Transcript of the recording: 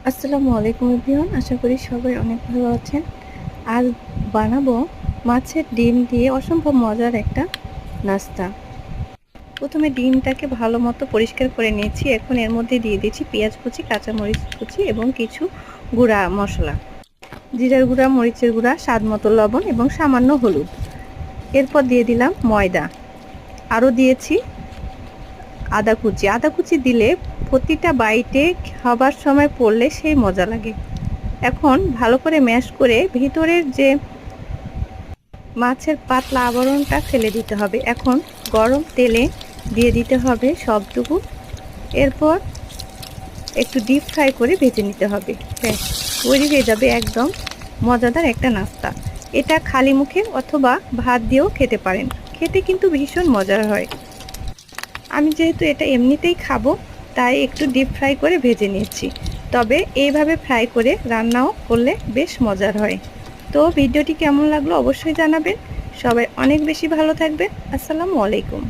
আসসালামু আলাইকুম এভরিওয়ান, আশা করি সবাই অনেক ভালো আছেন। আজ বানাবো মাছের ডিম দিয়ে অসম্ভব মজার একটা নাস্তা। প্রথমে ডিমটাকে ভালো মতো পরিষ্কার করে নিয়েছি। এখন এর মধ্যে দিয়ে দিচ্ছি পেঁয়াজ কুচি, কাঁচামরিচ কুচি এবং কিছু গুঁড়া মশলা, জিরার গুঁড়া, মরিচের গুঁড়া, স্বাদ মতো লবণ এবং সামান্য হলুদ। এরপর দিয়ে দিলাম ময়দা, আরও দিয়েছি আদা কুচি। আদা কুচি দিলে প্রতিটা বাইটে খাবার সময় পড়লে সেই মজা লাগে। এখন ভালো করে ম্যাশ করে ভিতরের যে মাছের পাতলা আবরণটা ফেলে দিতে হবে। এখন গরম তেলে দিয়ে দিতে হবে সবটুকু। এরপর একটু ডিপ ফ্রাই করে ভেজে নিতে হবে। ব্যাস, তৈরি হয়ে যাবে একদম মজাদার একটা নাস্তা। এটা খালি মুখে অথবা ভাত দিয়েও খেতে পারেন। খেতে কিন্তু ভীষণ মজার হয়। আমি যেহেতু এটা এমনিতেই খাবো, তাই একটু ডিপ ফ্রাই করে ভেজে নিয়েছি। তবে এইভাবে ফ্রাই করে রান্নাও করলে বেশ মজার হয়। তো ভিডিওটি কেমন লাগলো অবশ্যই জানাবেন। সবাই অনেক বেশি ভালো থাকবেন। আসসালামু আলাইকুম।